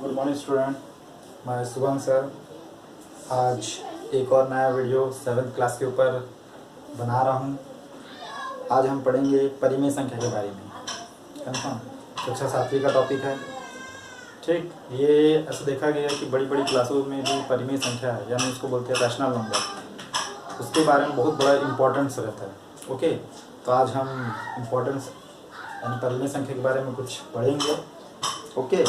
Good morning student, मैं Shubham sir. आज एक और नया वीडियो 7th क्लास के ऊपर बना रहा हूँ। आज हम पढ़ेंगे परिमेय संख्या के बारे में। कन्फर्म कक्षा 7वीं का टॉपिक है। ठीक, ये ऐसा देखा गया है कि बड़ी बड़ी क्लासों में भी परिमेय संख्या है, यानी उसको बोलते हैं रैशनल नंबर, उसके बारे में बहुत बड़ा इम्पोर्टेंस रहता है। ओके, तो आज हम इम्पोर्टेंस यानी परिमेय संख्या के बारे में कुछ पढ़ेंगे। ओके,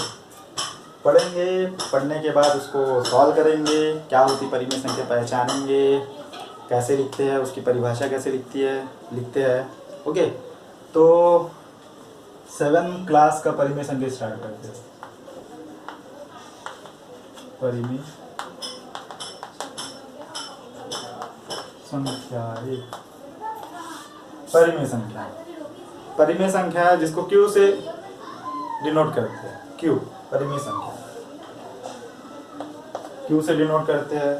पढ़ने के बाद उसको सॉल्व करेंगे, क्या होती परिमेय संख्या पहचानेंगे, कैसे लिखते हैं, उसकी परिभाषा कैसे लिखते हैं। ओके, तो 7th क्लास का परिमेय संख्या स्टार्ट करते हैं। परिमेय संख्या एक, परिमेय संख्या जिसको Q से डिनोट करते हैं। Q परिमेय संख्या Q से डिनोट करते हैं।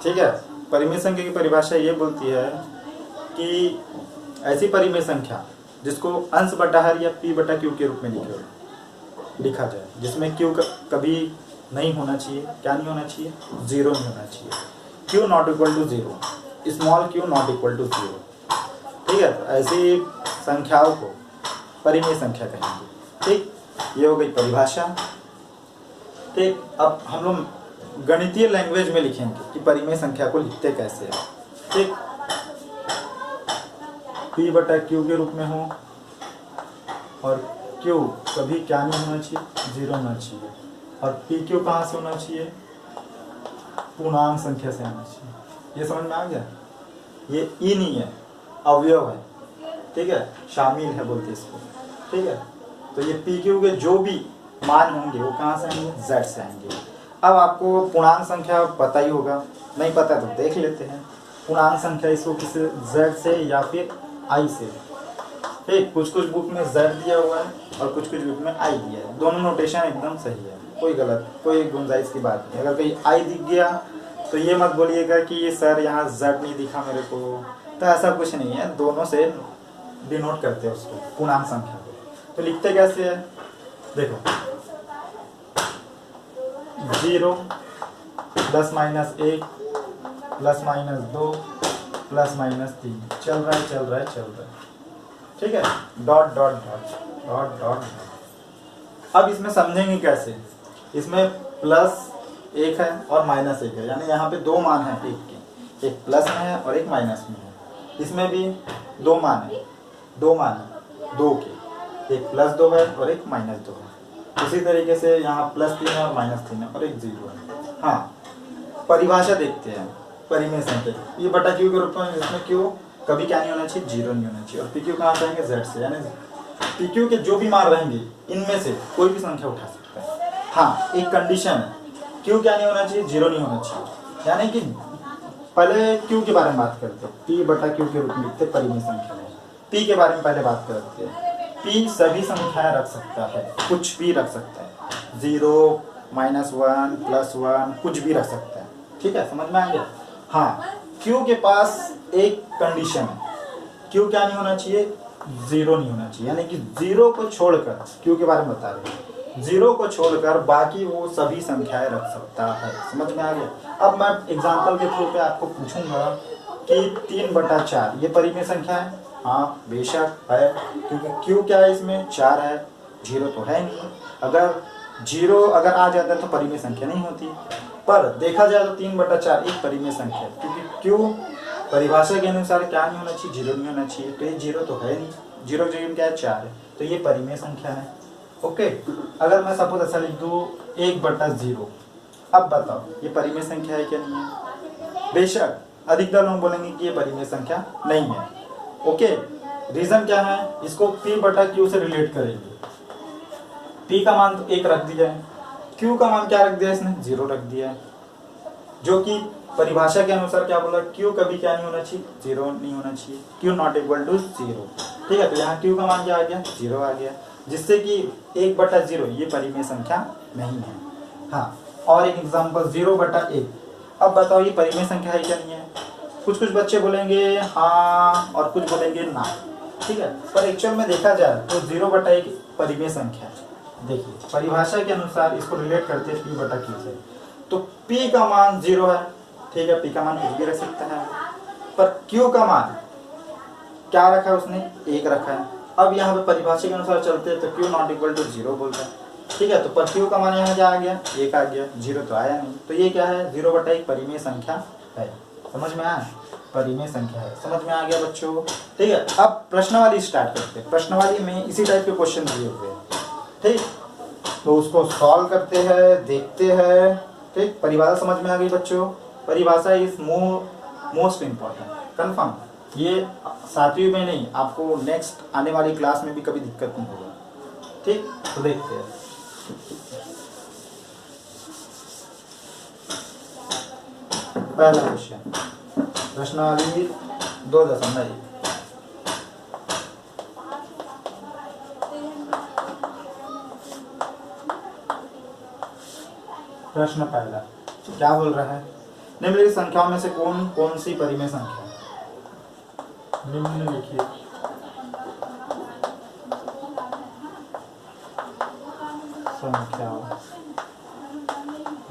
ठीक है, परिमेय संख्या की परिभाषा ये बोलती है कि ऐसी परिमेय संख्या जिसको अंश बटा हर या P बटा Q के रूप में लिखा जाए, जिसमें Q कभी नहीं होना चाहिए। क्या नहीं होना चाहिए? जीरो नहीं होना चाहिए। Q not equal to zero, small q not equal to zero. ठीक है, तो ऐसी संख्याओं को परिमेय संख्या कहेंगे। ठीक, ये हो गई परिभाषा। ठीक, अब हम लोग गणितीय लैंग्वेज में लिखेंगे कि परिमेय संख्या को लिखते कैसे हैं। ठीक, P बटा Q के रूप में हो और Q कभी क्या नहीं होना चाहिए? जीरो होना चाहिए। और PQ कहाँ से होना चाहिए? पूर्णांक संख्या से होना चाहिए। ये समझ में आ गया? ये ई नहीं है, अवयव है। ठीक है, शामिल है बोलते इसको। ठीक है, तो ये PQ के जो भी मान होंगे वो कहाँ से आएंगे? Z से आएंगे। अब आपको पूर्णांक संख्या पता ही होगा, नहीं पता तो देख लेते हैं। पूर्णांक संख्या इसको किसे Z से या फिर I से। ठीक, कुछ बुक में Z दिया हुआ है और कुछ बुक में I दिया है। दोनों नोटेशन एकदम सही है, कोई गुंजाइश की बात नहीं। अगर कहीं I दिख गया तो ये मत बोलिएगा कि ये सर यहाँ Z नहीं दिखा मेरे को, तो ऐसा कुछ नहीं है। दोनों से डिनोट करते हैं उसको, पूर्णांक संख्या को। तो लिखते कैसे है? देखो, 0 plus minus 1 plus minus 2 plus minus 3 चल रहा है। ठीक है, dot dot dot dot dot. अब इसमें समझेंगे कैसे? इसमें प्लस 1 है और माइनस 1 है, यानी यहाँ पे दो मान हैं एक के, एक प्लस में है और एक माइनस में है। इसमें भी दो मान है दो के, एक प्लस 2 है और एक माइनस 2 है। उसी तरीके से यहाँ प्लस 3 है और माइनस 3 है और एक 0 है। हाँ, परिभाषा देखते हैं परिमेय संख्या। ये बटा Q के रूप में, जिसमें Q कभी क्या नहीं होना चाहिए? जीरो नहीं होना चाहिए। और PQ कहाँ से आएंगे? Z से, यानी PQ के जो भी मान रहेंगे इनमें से कोई भी संख्या उठा सकता है। हाँ, एक कंडीशन है, Q क्या नहीं होना चाहिए? जीरो नहीं होना चाहिए। यानी कि पहले Q के बारे में बात करते हैं। P बटा Q के रूप में लिखते परिमेय संख्या में। P के बारे में पहले बात करते हैं। P सभी संख्याएं रख सकता है, कुछ भी रख सकता है। 0, -1, +1, कुछ भी रख सकता है। ठीक है, समझ में आ गया? हाँ, Q के पास एक कंडीशन है। Q क्या नहीं होना चाहिए? जीरो नहीं होना चाहिए। यानी कि जीरो को छोड़कर, Q के बारे में बता रहे हैं, जीरो को छोड़कर बाकी वो सभी संख्याएं रख सकता है। समझ में आ गया? अब मैं एग्जांपल के थ्रू पे आपको पूछूंगा कि 3/4 ये परिमेय संख्या है। हाँ, बेशक है, क्योंकि Q क्या है? इसमें 4 है, जीरो तो है नहीं। अगर जीरो अगर आ जाता है तो परिमेय संख्या नहीं होती। पर देखा जाए तो 3/4 एक परिमेय संख्या है, क्योंकि Q परिभाषा के अनुसार क्या नहीं होना चाहिए? जीरो नहीं होना चाहिए। तो ये जीरो तो है नहीं, जीरो की जगह क्या है? 4 है, तो ये परिमेय संख्या है। ओके, अगर मैं सपोज ऐसा लिख दूँ 1/0, अब बताओ ये परिमेय संख्या है क्या? नहीं है। बेशक अधिकतर लोग बोलेंगे कि ये परिमेय संख्या नहीं है। ओके, रीजन क्या है? इसको P बटा Q से रिलेट करेंगे। P का मान तो 1 रख दिया है, Q का मान क्या रख दिया? इसने 0 रख दिया है, जो कि परिभाषा के अनुसार क्या बोला? Q कभी क्या नहीं होना चाहिए? 0 नहीं होना चाहिए। Q not equal to 0। ठीक है, तो यहाँ Q का मान क्या आ गया? 0 आ गया, जिससे कि 1/0 ये परिमेय संख्या नहीं है। हाँ, और एक एग्जाम्पल 0/1। अब बताओ ये परिमेय संख्या है क्या? नहीं है। कुछ बच्चे बोलेंगे हाँ और कुछ बोलेंगे ना। ठीक है, पर एक्चुअल में देखा जाए तो 0/1 परिमेय संख्या है। देखिए परिभाषा के अनुसार इसको रिलेट करते हैं P बटा Q से। तो P का मान 0 है, ठीक है, P का मान कुछ भी रख सकता है, पर Q का मान क्या रखा है उसने, 1 रखा है। अब यहाँ पे परिभाषा के अनुसार चलते हैं तो Q नॉट इक्वल टू 0 बोलते हैं, ठीक है। तो पर Q का मान यहाँ क्या आ गया, 1 आ गया, 0 तो आया नहीं। तो ये क्या है, 0 बटा 1 परिमेय संख्या है। समझ में आया, परिमेय संख्या है, समझ में आ गया बच्चों, ठीक है। अब प्रश्नावली स्टार्ट करते हैं। प्रश्नावली में इसी टाइप के क्वेश्चन दिए हुए हैं, ठीक, तो उसको सॉल्व करते हैं, देखते हैं, ठीक। परिभाषा समझ में आ गई बच्चों, परिभाषा इज मोस्ट इम्पॉर्टेंट, कंफर्म। ये 7वीं में नहीं, आपको नेक्स्ट आने वाली क्लास में भी कभी दिक्कत नहीं होगा, ठीक। तो देखते हैं, पहला क्वेश्चन प्रश्नावली 2.1। प्रश्न पहला क्या बोल रहा है, निम्नलिखित संख्याओं में से कौन कौन सी परिमेय संख्या है। निम्नलिखित संख्याओं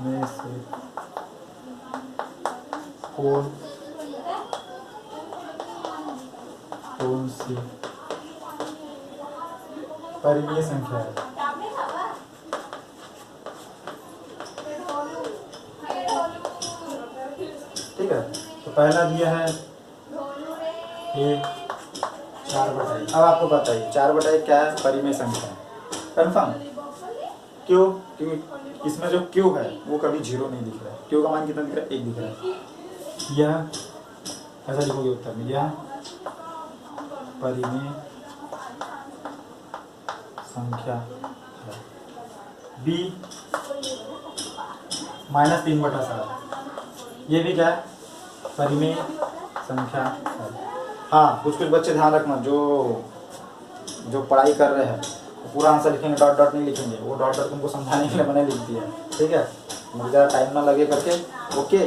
में से कौन कौन सी परिमेय संख्या है। ठीक है, तो पहला दिया है ये 4/1। अब आपको बताइए 4/1 क्या है, परिमेय संख्या है, कंफर्म। क्यों, क्योंकि इसमें जो Q है वो कभी 0 नहीं दिख रहा है। Q का मान कितना दिख रहा है, 1 दिख रहा है। यह ऐसा लिखोगे उत्तर में, यह परिमेय संख्या है। B -3/7, ये भी क्या है, परिमेय संख्या है। हाँ, कुछ बच्चे ध्यान रखना, जो पढ़ाई कर रहे हैं तो पूरा आंसर लिखेंगे, डॉट डॉट नहीं लिखेंगे। वो डॉट डॉट तुमको समझाने के लिए मैंने लिख दिया, ठीक है, मुझे ज़्यादा टाइम ना लगे करके, ओके।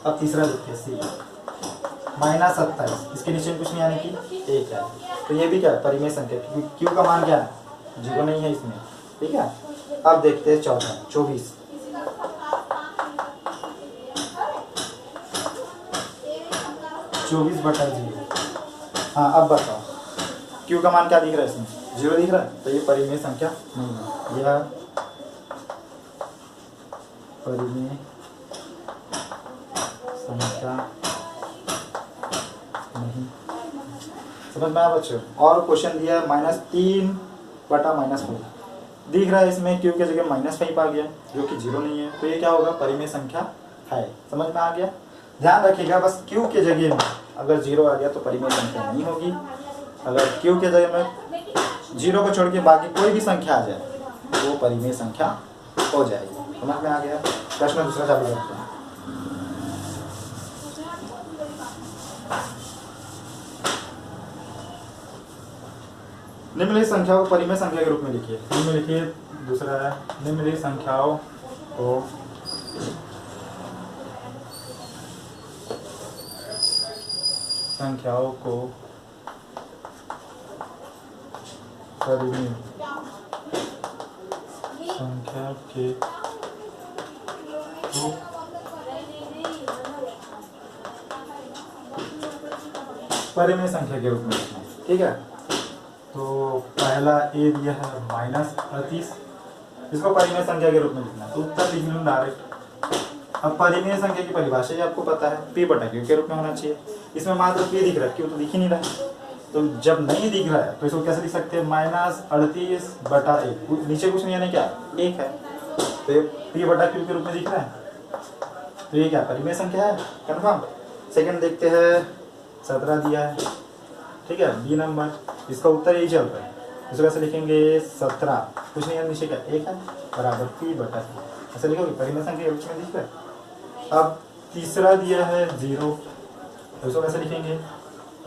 अब तीसरा देखिए, C -27, इसके नीचे कुछ नहीं आने की 1 है, तो ये भी क्या है, परिमेय संख्या, क्योंकि Q का मान क्या है, 0 नहीं है इसमें, ठीक है। अब देखते हैं चौथा 24 24/0। हाँ, अब बताओ Q का मान क्या दिख रहा है, इसमें 0 दिख रहा है, तो ये परिमेय संख्या नहीं है, यह परिमेय संख्या नहीं। समझ में आया बच्चों। और क्वेश्चन दिया है -3/-4 दिख रहा है, इसमें Q के जगह -5 आ गया, जो कि 0 नहीं है, तो ये क्या होगा, परिमेय संख्या है। समझ में आ गया, ध्यान रखिएगा बस, Q के जगह में अगर 0 आ गया तो परिमेय संख्या नहीं होगी। अगर Q के जगह में 0 को छोड़ के बाकी कोई भी संख्या आ जाए वो परिमेय संख्या हो जाएगी। समझ में आ गया। प्रश्न दूसरा चालू करते हैं। निम्नलिखित संख्याओं को परिमेय संख्या के रूप में लिखिए। निम्नलिखित दूसरा है, निम्नलिखित संख्याओं को परिमेय संख्या के परिमेय संख्या के रूप में लिखना, ठीक है। तो पहला ए दिया है -38, इसको परिमेय संख्या के रूप में लिखना, तो उत्तर लिख लूँ डायरेक्ट। अब परिमेय संख्या की परिभाषा ही आपको पता है, P/Q के रूप में होना चाहिए। इसमें मात्र P दिख रहा है, Q तो दिख ही नहीं रहा है, तो जब नहीं दिख रहा है तो इसको कैसे लिख सकते हैं, -38/1, नीचे कुछ नहीं है, क्या 1 है, तो ये P/Q के रूप में दिख रहा है, तो ये क्या परिमेय संख्या है, कन्फर्म। सेकंड देखते हैं, 17 दिया है, ठीक है, B नंबर, इसका उत्तर यही चल रहा है, इसको कैसे लिखेंगे, 17 कुछ नहीं है, नीचे क्या 1 है, बराबर P/Q, ऐसे लिखोगे, परिमेय संख्या के रूप में दिख रहा है। अब तीसरा दिया है 0, तो इसको कैसे लिखेंगे,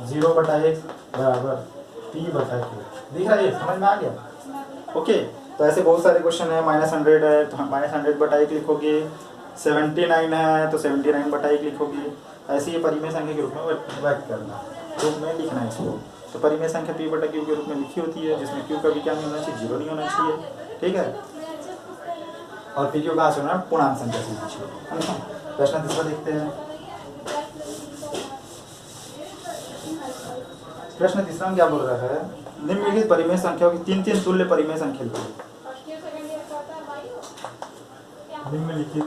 0/1 बराबर P/Q, दिख रहा है, समझ में आ गया, ओके। तो ऐसे बहुत सारे क्वेश्चन है, -100 है तो -100/1 लिखोगे, 79 है तो 79/1 लिखोगे, ऐसे ये परिमेय संख्या के रूप में व्यक्त करना, रूप में लिखना है इसको। तो परिमेय संख्या P/Q के रूप में लिखी होती है, जिसमें Q का भी क्या नहीं होना चाहिए, 0 नहीं होना चाहिए, ठीक है। और पी क्यू कहाँ से होना है, पूर्णांक संख्या से पूछिए। प्रश्न तीसरा देखते हैं। प्रश्न तीसरा में क्या बोल रहा है, निम्नलिखित परिमेय संख्याओं की तीन तीन तुल्य परिमेय संख्या लिखिए। निम्नलिखित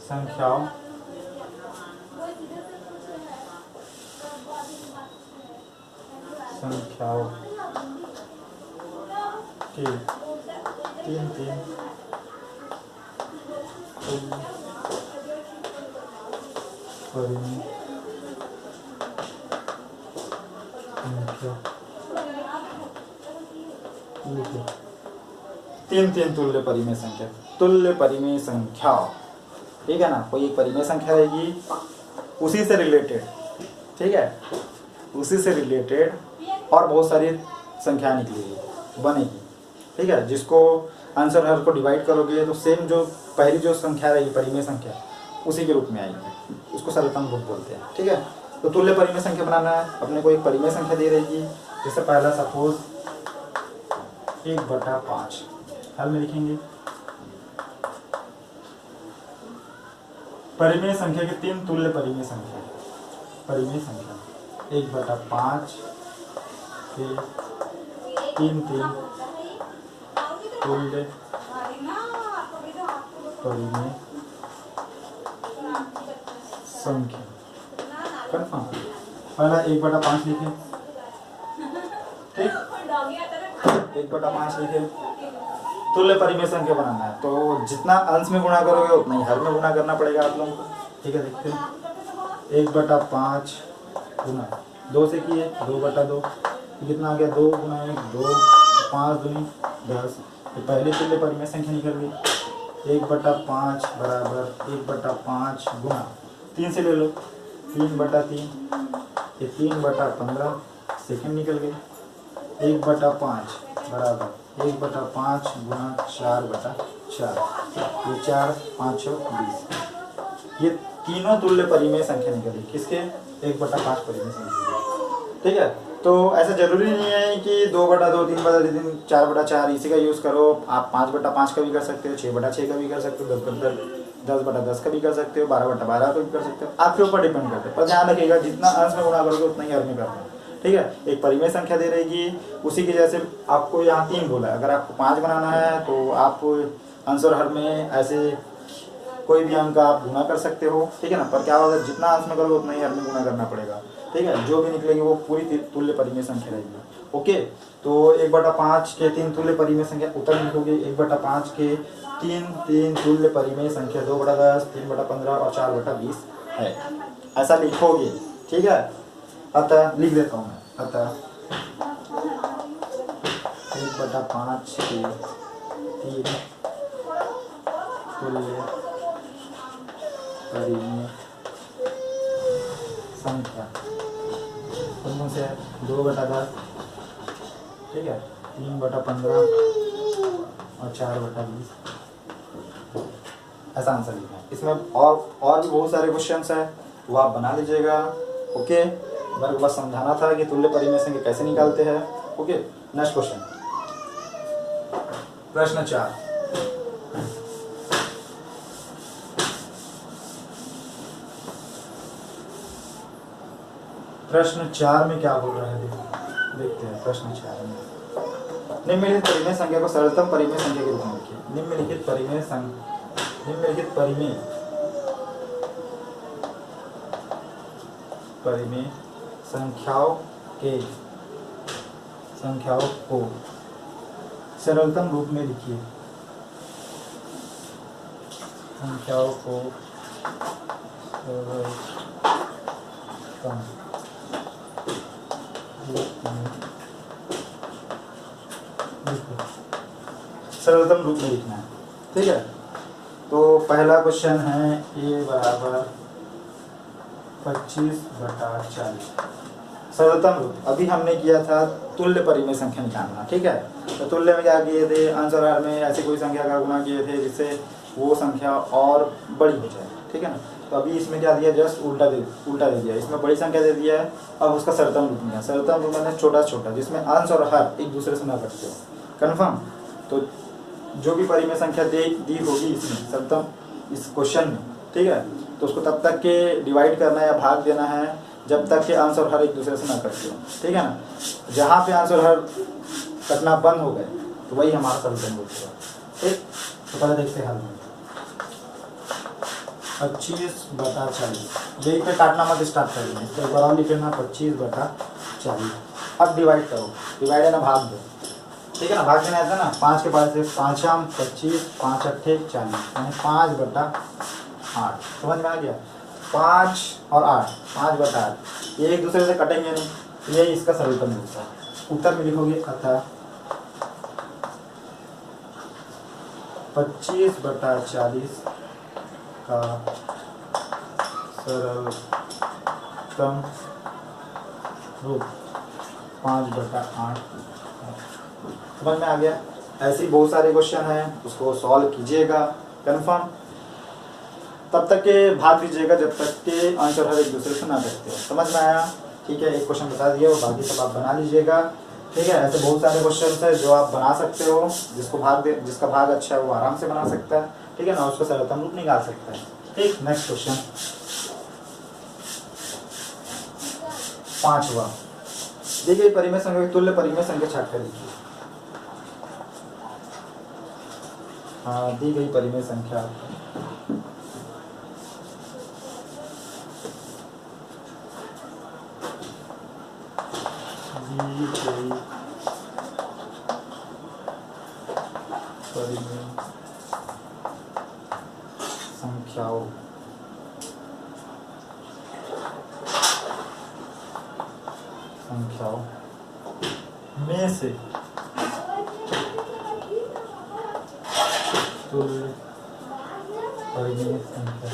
संख्याओं की तीन तीन परिमेय तीन तीन तुल्य परिमेय संख्या, तुल्य परिमेय संख्या, ठीक है ना। कोई एक परिमेय संख्या रहेगी, उसी से रिलेटेड, ठीक है, उसी से रिलेटेड और बहुत सारी संख्या निकलेगी, बनेगी, ठीक है। जिसको आंसर हर को डिवाइड करोगे तो सेम जो पहली जो संख्या रहेगी परिमेय संख्या उसी के रूप में आएगी, उसको सरलतम रूप बोलते हैं, ठीक है। तो तुल्य परिमेय संख्या बनाना है, अपने को एक परिमेय संख्या दे रहेगी। जैसे पहला सपोज 1/5, हल में लिखेंगे परिमेय संख्या के तीन तुल्य परिमेय संख्या, परिमेय संख्या 1/5 के तीन तीन तुल्य परिमेय संख्या। कन्फर्म, पहला 1/5 लिखे, ठीक, 1/5 लिखे, तुल्य परिमेय संख्या बनाना है। तो जितना अंश में गुणा करोगे उतना ही हर में गुणा करना पड़ेगा आप लोगों को, ठीक है। देखते हैं 1/5 गुना 2 से किए 2/2, कितना आ गया 2 गुना 1 2, 5 दूनी 10। तो पहले तुल्य परिमेय संख्या निकल गई 1/5 बराबर 1/5 गुना 3 से ले लो 3/3, ये 3/15 सेकेंड निकल गए 1/5 बराबर 1/5 गुना 4/4, ये 4 5 20। ये तीनों तुल्य परिमेय संख्या निकली, किसके, 1/5 परिमेय संख्या, ठीक है। तो ऐसा जरूरी नहीं है कि 2/2 3/3 4/4 इसी का यूज़ करो, आप 5/5 का भी कर सकते हो, 6/6 का भी कर सकते हो, 10/10 का भी कर सकते हो, 12/12 का भी कर सकते हो, आपके ऊपर डिपेंड करते हैं। पर ध्यान रखिएगा जितना अंश में गुणा करोगे उतना ही हर में करना है, ठीक है। एक परिमेय संख्या दे रहेगी, उसी की जैसे आपको यहाँ 3 बोला है, अगर आपको 5 बनाना है तो आप अंश और हर में ऐसे कोई भी अंक आप गुना कर सकते हो, ठीक है ना। पर क्या होगा, जितना अंश में करोगे उतना ही हर में गुना करना पड़ेगा, ठीक है। जो भी निकलेगी वो पूरी तुल्य परिमेय संख्या रहेगी, ओके। तो 1/5 के 3 तुल्य परिमेय संख्या उत्तर लिखोगे 1/5 के 3 तुल्य परिमेय संख्या 2/10 3/15 और 4/20 है, ऐसा लिखोगे, ठीक है। अतः लिख देता हूँ मैं, अतः 1/5 के 3 तुल्य परिमेय संख्या कौन से है, 2/10, ठीक है, 3/15 और 4/20, ऐसा आंसर लिखना है। इसमें और भी बहुत सारे क्वेश्चंस हैं, वो आप बना लीजिएगा, ओके। मेरे को बस समझाना था कि तुल्य परिमेय संख्या कैसे निकालते हैं, ओके। नेक्स्ट क्वेश्चन, प्रश्न 4। प्रश्न 4 में क्या बोल रहा है, देखते हैं। प्रश्न 4 में निम्नलिखित परिमेय संख्या को सरलतम परिमेय संख्या के रूप में लिखिए। निम्नलिखित परिमेय संख्याओं को सरलतम रूप में लिखिए। संख्याओं को सरलतम रूप में लिखना है, ठीक है। तो पहला क्वेश्चन है a बराबर 25/40, सरलतम रूप। अभी हमने किया था तुल्य परिमेय संख्या निकालना, ठीक है। तो तुल्य में क्या किए थे, अंश और हर में ऐसी कोई संख्या का गुणा किए थे जिससे वो संख्या और बड़ी हो जाए, ठीक है ना। तो अभी इसमें क्या दिया, जस्ट उल्टा दे दिया। इसमें बड़ी संख्या दे दिया है, अब उसका सरतम रूप दिया। सरतम रूप मैंने छोटा छोटा, जिसमें अंश और हर एक दूसरे से ना कटते हो, कन्फर्म। तो जो भी परिमेय संख्या दी होगी इसमें सरतम, इस क्वेश्चन में, ठीक है, तो उसको तब तक के डिवाइड करना है या भाग देना है जब तक के अंश और हर एक दूसरे से ना कटते हो, ठीक है ना। जहाँ पे अंश और हर कटना बंद हो गए तो वही हमारा सरतम रूप होगा, ठीक। तो पहले देखते हैं हल में 25/40, यही पे काटना मत स्टार्ट कर दें, इसको एक बार और लिख लेना 25/40। अब डिवाइड करो, डिवाइड है ना भाग दो, ठीक है ना। भाग देना ऐसा ना, 5 के बाद से 5 आम 25, 5 अट्ठे 40, यानी 5/8। समझ में आ गया, 5 और 8, 5/8, ये एक दूसरे से कटेंगे नहीं, ये इसका सरलतम रूप है। उत्तर में लिखोगे अतः 25/40 का सरलतम रूप 5/8। समझ में आ गया। ऐसी बहुत सारे क्वेश्चन हैं, उसको सॉल्व कीजिएगा कन्फर्म। तब तक के भाग दीजिएगा जब तक के अंश और हर एक दूसरे से ना कटते हो। समझ में आया, ठीक है। एक क्वेश्चन बता दिया, वो बाकी सब आप बना लीजिएगा, ठीक है। ऐसे बहुत सारे क्वेश्चन है जो आप बना सकते हो, जिसका भाग अच्छा है वो आराम से बना सकता है, ठीक है ना, उसको सरलतम रूप निकाल सकता है, ठीक। नेक्स्ट क्वेश्चन 5वां, दी गई परिमेय संख्या तुल्य परिमेय संख्या छाट कर लिखिए। हाँ, दी गई परिमेय संख्या परिमेय संख्याओं में से तुल्य परिमेय संख्या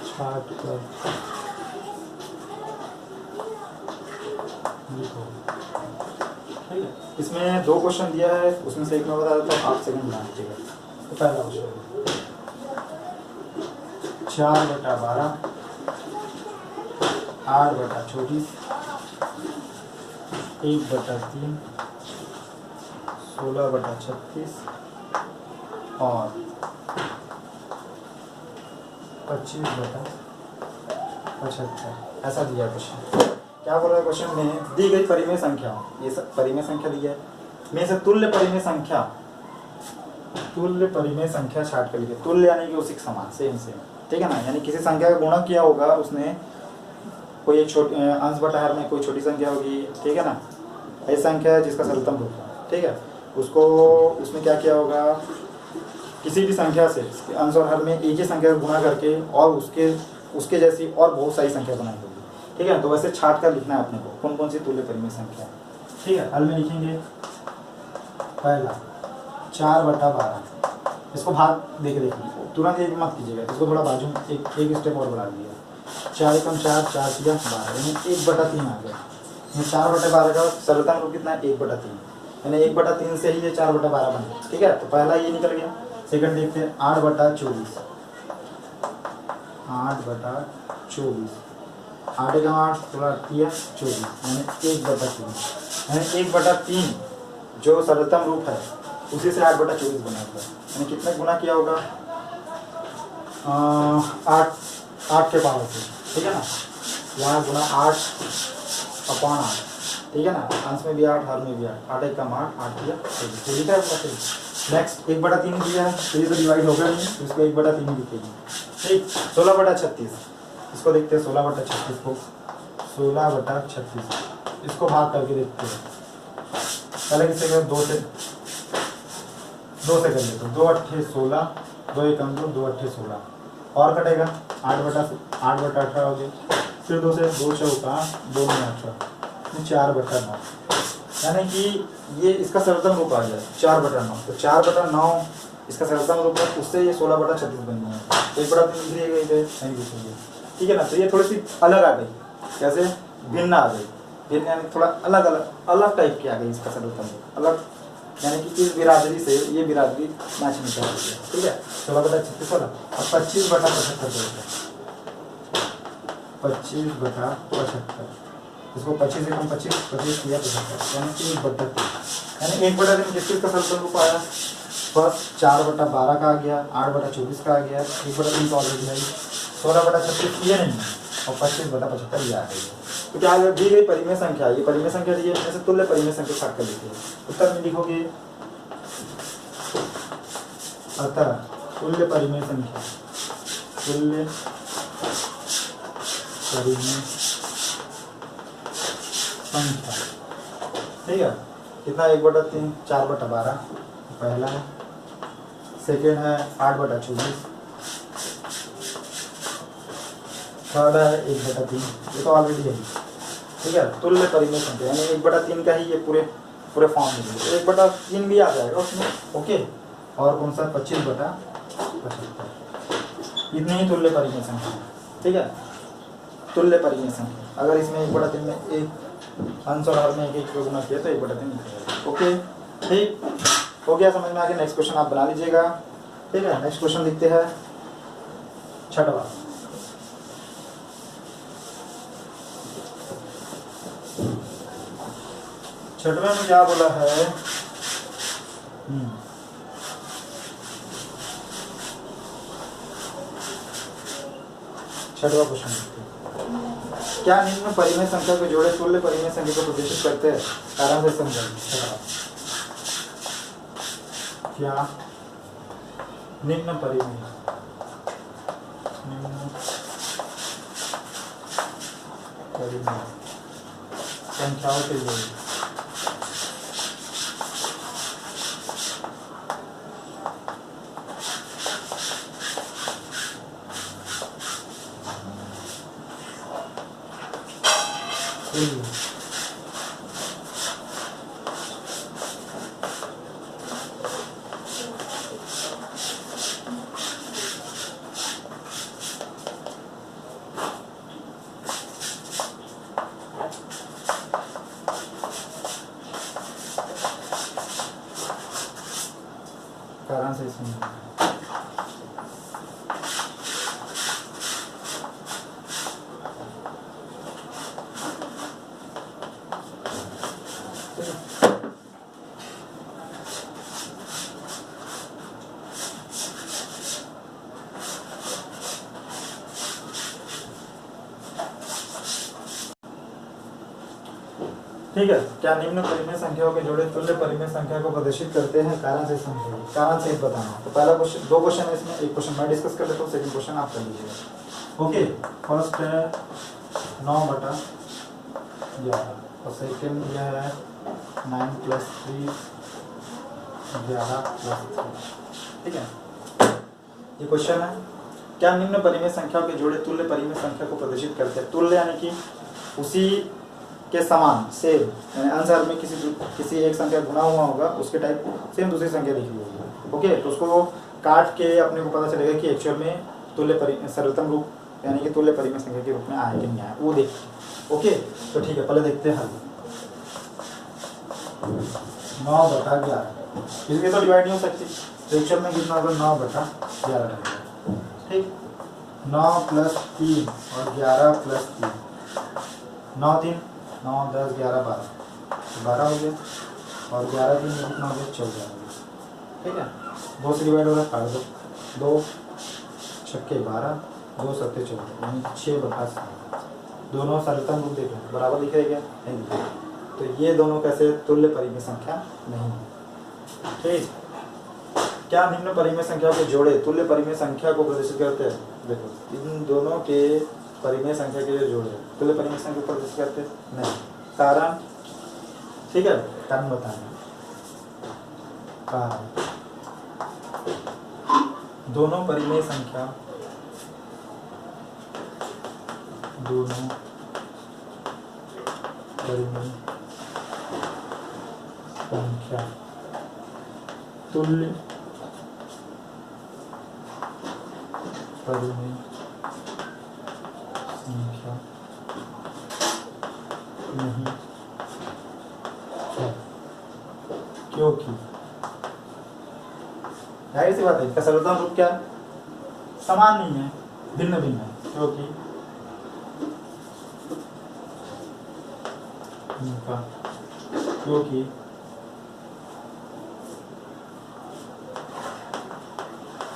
छाट कर लिखो, ठीक है। इसमें 2 क्वेश्चन दिया है, उसमें से एक मैं बता देता हूँ, आप सेकंड बना लीजिएगा। तो पहला क्वेश्चन 4/12, 8/24, 1/3, 16/36 और 25/75, ऐसा दिया क्वेश्चन। क्या बोल रहा है क्वेश्चन में, दी गई परिमेय संख्या, ये सब परिमेय संख्या दी है, में से तुल्य परिमेय संख्या छाट कर लिखिए। तुल्य यानी कि उसी के समान, सेम, ठीक है ना। यानी किसी संख्या का गुणा किया होगा उसने, कोई एक छोटी अंश बटा हर में कोई छोटी संख्या होगी, ठीक है ना, ऐसी संख्या है जिसका सरलतम रूप है, ठीक है। उसको उसमें क्या किया होगा, किसी भी संख्या से अंश और हर में एक ही संख्या का गुणा करके और उसके जैसी और बहुत सारी संख्या बनाई होगी, ठीक है। तो वैसे छाट कर लिखना है अपने को कौन कौन सी तुल्य परिमेय संख्या है, ठीक है। हल में लिखेंगे पहला 4/12, इसको भाग देके देखिए, तुरंत एक मत कीजिएगा, इसको थोड़ा बाजू में एक स्टेप और बढ़ा दीजिएगा। 4 × 4, 4 × 12, यानी 1/3 आ गया। 4/12 का सरलतम रूप कितना है, 1/3, यानी 1/3 से ही ये 4/12 बना, ठीक है। तो पहला ये निकल गया। सेकंड देखते हैं 8/24, 8/24, 8 का 8 थोड़ा 24, यानी 1/3, यानी 1/3 जो सरलतम रूप है उसी से 8/24 बना हुआ है। यानी कितने गुना किया होगा, 8 के पावर से, ठीक है ना। यहाँ गुना 8/8, ठीक है ना। अंश में भी 8, हर में भी 8, 8 1 का 8, 8 दिया, ठीक है। नेक्स्ट 1/3 दिया है, तो ये तो डिवाइड होगा नहीं, तो इसको 1/3 लिखेगी, ठीक। 16/36, इसको देखते हैं 16/36 को, 16/36 इसको भाग करके देखते हैं। पहले किससे करें, 2 से कर लेते हैं। 2 अट्ठे 16, 2 1 2, 2 अट्ठे 16 और कटेगा 8/18 हो गया। फिर 2 से 2 चौका 2 में 18, 4/9, यानी कि ये इसका सरलतम रूप आ जाए 4/9। तो 4/9 इसका सरलतम रूप है, उससे ये 16/36 बन गया। 1/3 लिखिएगा इधर, नहीं लिखेंगे, ठीक है ना। तो ये थोड़ी सी अलग आ गई, कैसे भिन्न आ गई, भिन्न यानी थोड़ा अलग अलग अलग टाइप की आ गई इसका सर्वोत्तम अलग, यानी कि इस बिरादरी से ये बिरादरी मैच नहीं कर रही है। ठीक है, 16/36 वाला और 25/75 25/75, इसको 25 से कम 25 25 किया 75 यानी 1/3, यानी 1/3 किस चीज़ का सर्वोत्तम रूप आया? फर्स्ट 4/12 का आ गया, 8/24 का आ गया, 1/3 तो ऑलरेडी है, 16/36 किए नहीं और 25/75 ये आ गई। तो क्या दी गई परिमेय संख्या, ये परिमेय संख्या दी है, इसमें से तुल्य परिमेय संख्या काट कर लिखिए। उत्तर में लिखोगे अतः तुल्य परिमेय संख्या, तुल्य परिमेय संख्या, ठीक है। कितना? 1/3 4/12 पहला है, सेकेंड है 8/24, थर्ड है 1/3, ये तो ऑलरेडी है। ठीक है, तुल्य परिमेय संख्या यानी 1/3 का ही ये पूरे फॉर्म में 1/3 भी आ जाएगा उसमें। ओके, और कौन सा? 25/75, इतनी ही तुल्य परिमेय संख्या। ठीक है, तुल्य परिमेय संख्या अगर इसमें 1/3 में एक अंश और हर में एक गुना किया तो 1/3 निकलेगा। ओके, ठीक हो गया, समझ में आ गया। नेक्स्ट क्वेश्चन आप बना लीजिएगा। ठीक है, नेक्स्ट क्वेश्चन लिखते हैं 6वां। छठवें में क्या बोला है? 6वां क्वेश्चन, क्या निम्न परिमेय संख्या को जोड़े तुल्य परिमेय संख्या को प्रदर्शित करते हैं? आराम से समझाइए। क्या निम्न परिमेय संख्याओं के जोड़े कारण से इसमें ठीक है। क्या निम्न परिमेय संख्याओं के जोड़े तुल्य परिमेय संख्या को प्रदर्शित करते हैं? कारण से समझिए, कारण से बताना। तो पहला क्वेश्चन, दो क्वेश्चन है इसमें, एक क्वेश्चन मैं डिस्कस कर लेता हूँ, सेकंड क्वेश्चन आप कर लीजिएगा। ओके, फर्स्ट है 9/11 और सेकंड यह है 9 + 3 11 + 3। ठीक है, ये क्वेश्चन है। क्या निम्न परिमेय संख्याओं के जोड़े तुल्य परिमेय संख्या को प्रदर्शित करते हैं? तुल्य यानी कि उसी के समान, सेम, यानी आंसर में किसी एक संख्या गुना हुआ होगा उसके टाइप सेम दूसरी संख्या लिखी होगी। ओके, तो उसको काट के अपने को पता चलेगा कि एक्चुअल में तुल्य सर्वोत्तम रूप यानी कि तुल्य परिमेय संख्या के रूप में आया कि नहीं आया, वो देखिए। ओके, तो ठीक है, पहले देखते हैं हल। 9/11 इसके तो डिवाइड नहीं हो सकती, तो एक्चुअल में कितना होगा? 9/11 रहेगा। ठीक, 9 + 3 और 11 + 3, 9 3 9 10 11 12, 12 हो गया और 11 3 में कितना हो गया? 14 हो गया। ठीक है, 2 से डिवाइड हो रहा है, काट दो, 2 छक्के 12, 2 सत्ते 14 यानी 6/7। दोनों सर्वोत्तम रूप देखो बराबर दिख रहे क्या? नहीं दिख रहे, तो ये दोनों कैसे तुल्य परिमेय संख्या नहीं है। ठीक, क्या निम्न परिमेय संख्या के जोड़े तुल्य परिमेय संख्या को प्रदर्शित करते हैं? देखो, इन दोनों के परिमेय संख्या के जो जोड़े तुल्य परिमेय संख्या को प्रदर्शित करते नहीं। कारण, ठीक है, कारण बताना। कारण दोनों परिमेय संख्या तुल्य परिमेय संख्या नहीं जाहिर सी बात है, इनका सर्वोत्तम रूप क्या है? समान नहीं है, भिन्न भिन्न है, क्योंकि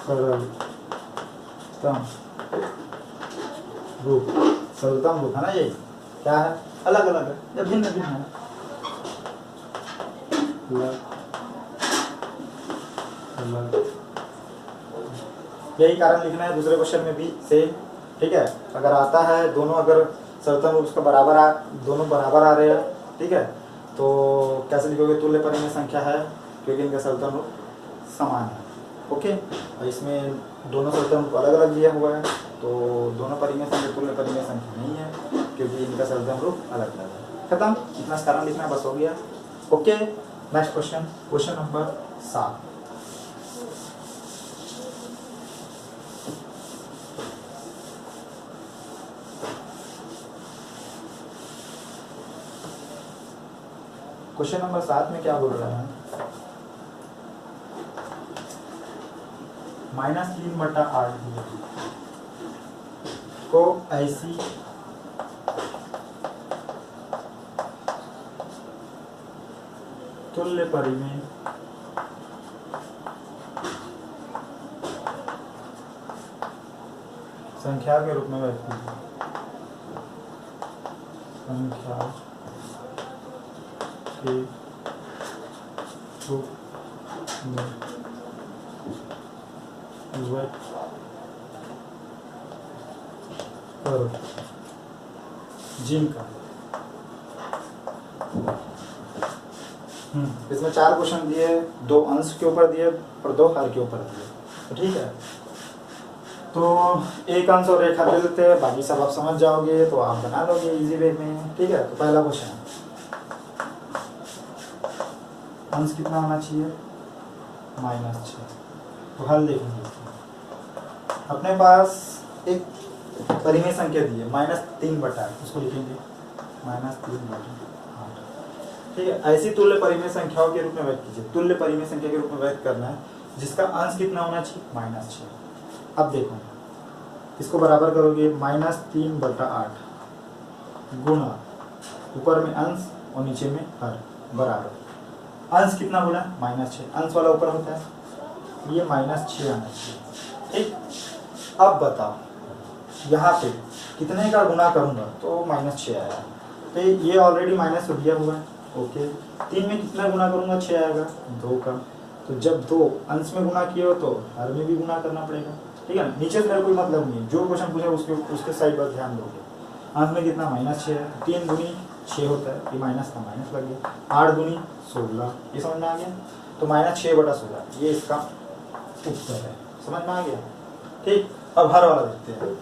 सर्वोत्तम रूप, सर्वोत्तम रूप है ना, ये क्या है? अलग अलग है या भिन्न भिन्न है। यही कारण लिखना है दूसरे क्वेश्चन में भी सेम, ठीक है। अगर आता है दोनों, अगर सर्वोत्तम रूप का दोनों बराबर आ रहे हैं, ठीक है, तो कैसे लिखोगे? तुल्य परिमेय संख्या है, क्योंकि इनका सर्वोत्तम रूप समान है। ओके, और इसमें दोनों सर्वोत्तम रूप अलग अलग दिया हुआ है, तो दोनों परिमेय संख्या तुल्य परिमेय संख्या नहीं है, क्योंकि इनका सर्वोत्तम रूप अलग अलग है। खत्म, इतना कारण लिखना बस हो गया। Okay, next question, question number 7। Question number 7 में क्या बोल रहा है? -3/8 को ऐसी तुल्य परिमेय संख्या के रूप में व्यक्त कीजिए। संख्या के रूप में व्यक्त करो, जिनका इसमें 4 क्वेश्चन दिए, 2 अंश के ऊपर दिए और 2 हर के ऊपर दिए, तो ठीक है। तो एक अंश और एक हर दे देते हैं, बाकी सब आप समझ जाओगे तो आप बना लोगे इजी वे में, ठीक है। तो पहला क्वेश्चन, अंश कितना होना चाहिए? -6। तो हल देखेंगे, अपने पास एक परिमेय संख्या दी है -3/8, उसको लिखेंगे -3/8, ठीक है। ऐसी तुल्य परिमेय संख्याओं के रूप में व्यक्त कीजिए। तुल्य परिमेय संख्या के रूप में व्यक्त करना है जिसका अंश कितना होना चाहिए? -6। अब देखो, इसको बराबर करोगे, -3/8 गुणा ऊपर में अंश और नीचे में हर, बराबर अंश कितना बोला? -6, अंश वाला ऊपर होता है, ये -6 आना चाहिए, ठीक। अब बताओ यहाँ पे कितने का गुणा करूंगा तो -6 आएगा, तो ये ऑलरेडी माइनस हो दिया हुआ है, ओके। 3 में कितना गुणा करूंगा? 6 आएगा, 2 का। तो जब 2 अंश में गुणा किए हो तो हर में भी गुणा करना पड़ेगा, ठीक है। नीचे से मेरा कोई मतलब नहीं है, जो क्वेश्चन पूछे उसके साइड पर ध्यान दोगे। अंश में कितना? -6 है, 3 दूनी 6 होता है, ये माइनस का माइनस लग गया, 8 दूनी 16, ये समझ में आ गया। तो -6/16 ये इसका उत्तर है, समझ में आ गया, ठीक। अब हर वाला देखते हैं,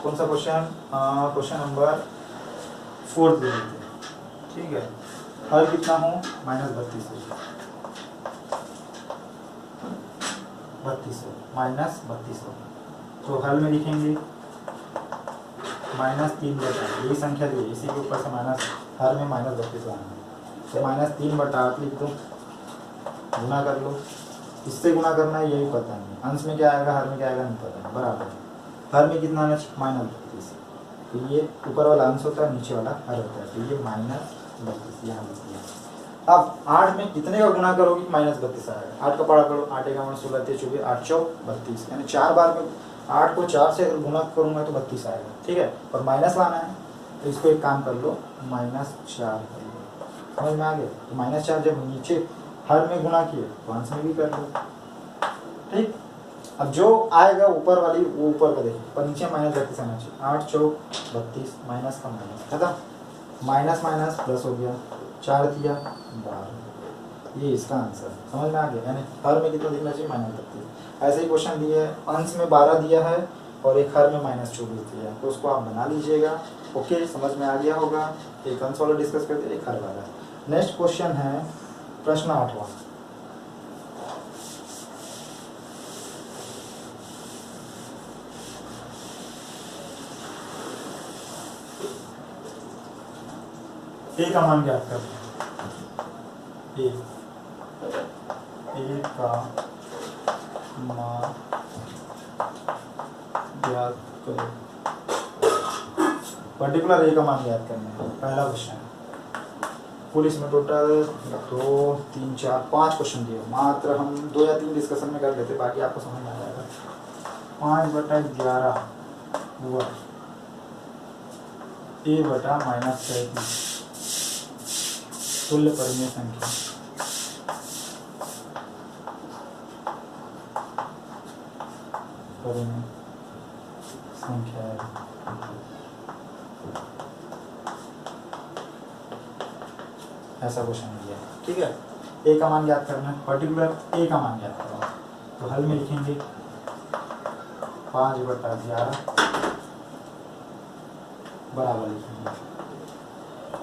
कौन सा क्वेश्चन? क्वेश्चन नंबर 4 दे देते हैं, ठीक है। हर कितना हो? -32 -32, तो हल में लिखेंगे -3/8, यही संख्या दी है, इसी के ऊपर से माइनस, हर में -32 लाना है, तो -3/8 लिख दो, गुना कर लो। इससे गुना करना है, यही पता नहीं, अंश में क्या आएगा हर में क्या आएगा नहीं पता, बराबर। हर में कितना आना चाहिए? -32, तो ये ऊपर वाला अंश होता है, नीचे वाला हर होता है, तो ये -32 यहाँ लिख दिया। अब 8 में कितने का गुना करोगे? -32 आएगा, 8 का पढ़ा करो, 8 × 16 = 24, 8 × 32, यानी 4 बार में 8 को 4 से गुना करूंगा तो 32 आएगा, ठीक है। और माइनस लाना है, तो इसको एक काम कर लो, -4 कर लो, समझ में आ गया। तो -4 जब नीचे हर में गुना किए तो अंश में भी कर लो, ठीक। अब जो आएगा ऊपर वाली वो ऊपर का देखिए, पर नीचे -32 आना चाहिए, 8 × 4 = 32, माइनस का माइनस, खत्म, माइनस माइनस प्लस हो गया, 4 दिया 12, ये इसका आंसर, समझ में आ गया। यानी हर में कितना दिखना चाहिए? -32। ऐसे ही क्वेश्चन दिए है, अंश में 12 दिया है और एक हर में -24 दिया है, तो उसको आप बना लीजिएगा, ओके, समझ में आ गया होगा। एक अंश वाला डिस्कस करते, एक हर वाला। नेक्स्ट क्वेश्चन है प्रश्न 8वां, ए का मान ज्ञात करना है। ए ए का मान ज्ञात करो। पर्टिकुलर ए का मान ज्ञात करना है, पहला क्वेश्चन। पुलिस में टोटल 2 3 4 5 क्वेश्चन दिए, मात्र हम 2 या 3 डिस्कशन में कर लेते, बाकी आपको समझ में आ जाएगा। 5/11 हुआ a बटा -33 तुल्य परिमेय संख्या। परिमेय संख्या है। ऐसा क्वेश्चन दिया, ठीक है। ए का मान ज्ञात करना है, पर्टिकुलर ए का मान ज्ञात करना। तो हल में लिखेंगे 5/11 बराबर लिखेंगे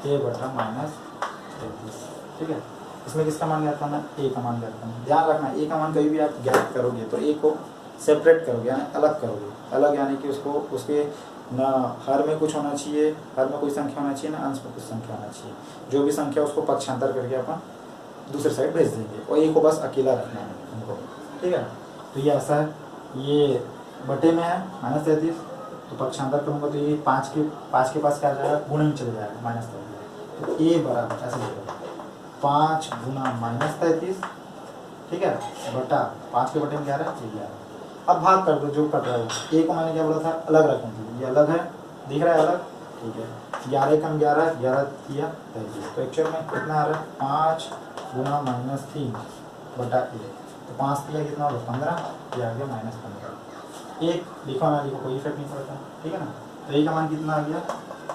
a बटा -33, ठीक है। इसमें किसका मान ज्ञात करना है? ए का मान ज्ञात करना है। ध्यान रखना, ए का मान कभी भी आप ज्ञात करोगे तो ए को सेपरेट करोगे, यानी अलग करोगे। अलग यानी कि उसको उसके ना हर में कुछ होना चाहिए, हर में कोई संख्या होना चाहिए, ना अंश में कुछ संख्या होना चाहिए। जो भी संख्या उसको पक्षांतर करके अपन दूसरे साइड भेज देंगे, और ए को बस अकेला रखना है हमको, ठीक है। तो ये ऐसा है, ये बटे में है -33, तो पक्षांतर करूँगा तो ये 5 के पास क्या आ जाएगा, गुणन चले जाएगा -33। तो ए बराबर ऐसे लिखेगा 5 गुना -33, ठीक है, बटा 5 के बटे में 11 ये 11। अब भाग कर दो जो कर रहा है। ए को मैंने क्या बोला था, अलग रखूँगी, ये अलग है, दिख रहा है अलग, ठीक है। 11 कम 11, 11 किया 33, तो एक्चुअल में कितना आ रहा है 5 गुना -3 बटा 1, तो 5 किया कितना होगा 15, ये आ गया -15। एक लिखो ना लिखो कोई इफेक्ट नहीं पड़ता, ठीक है ना। तो ए का मान कितना आ गया